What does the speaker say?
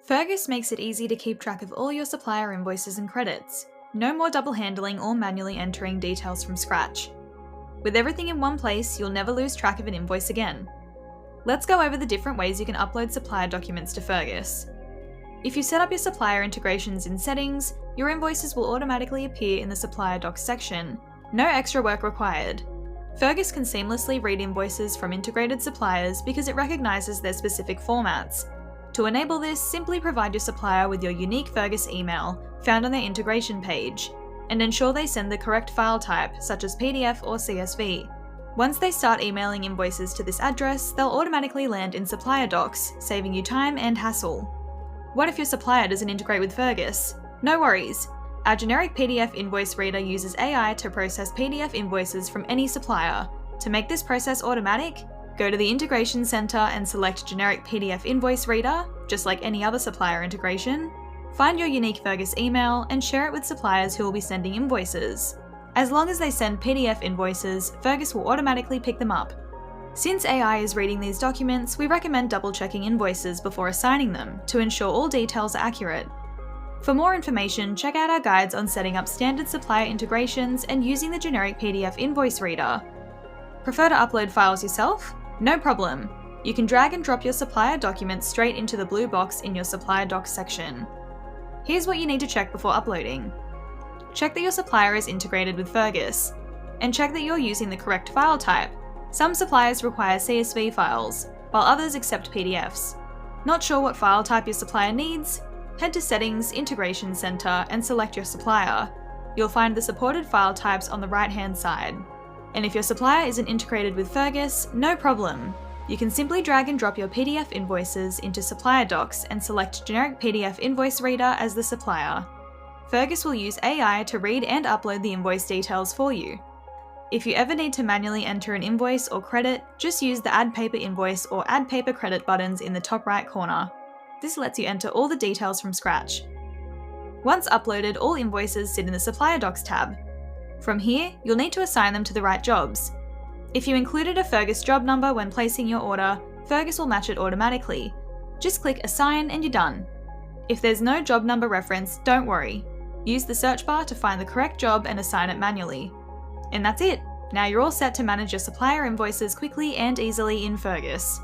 Fergus makes it easy to keep track of all your supplier invoices and credits. No more double handling or manually entering details from scratch. With everything in one place, you'll never lose track of an invoice again. Let's go over the different ways you can upload supplier documents to Fergus. If you set up your supplier integrations in settings, your invoices will automatically appear in the supplier docs section. No extra work required. Fergus can seamlessly read invoices from integrated suppliers because it recognises their specific formats. To enable this, simply provide your supplier with your unique Fergus email, found on their integration page, and ensure they send the correct file type, such as PDF or CSV. Once they start emailing invoices to this address, they'll automatically land in supplier docs, saving you time and hassle. What if your supplier doesn't integrate with Fergus? No worries. Our generic PDF invoice reader uses AI to process PDF invoices from any supplier. To make this process automatic, go to the Integration Center and select Generic PDF Invoice Reader, just like any other supplier integration. Find your unique Fergus email and share it with suppliers who will be sending invoices. As long as they send PDF invoices, Fergus will automatically pick them up. Since AI is reading these documents, we recommend double-checking invoices before assigning them to ensure all details are accurate. For more information, check out our guides on setting up standard supplier integrations and using the generic PDF invoice reader. Prefer to upload files yourself? No problem. You can drag and drop your supplier documents straight into the blue box in your supplier docs section. Here's what you need to check before uploading. Check that your supplier is integrated with Fergus, and check that you're using the correct file type. Some suppliers require CSV files, while others accept PDFs. Not sure what file type your supplier needs? Head to Settings, Integration Center, and select your supplier. You'll find the supported file types on the right-hand side. And if your supplier isn't integrated with Fergus, no problem. You can simply drag and drop your PDF invoices into supplier docs and select Generic PDF Invoice Reader as the supplier. Fergus will use AI to read and upload the invoice details for you. If you ever need to manually enter an invoice or credit, just use the Add Paper Invoice or Add Paper Credit buttons in the top right corner. This lets you enter all the details from scratch. Once uploaded, all invoices sit in the Supplier Docs tab. From here, you'll need to assign them to the right jobs. If you included a Fergus job number when placing your order, Fergus will match it automatically. Just click Assign and you're done. If there's no job number reference, don't worry. Use the search bar to find the correct job and assign it manually. And that's it! Now you're all set to manage your supplier invoices quickly and easily in Fergus.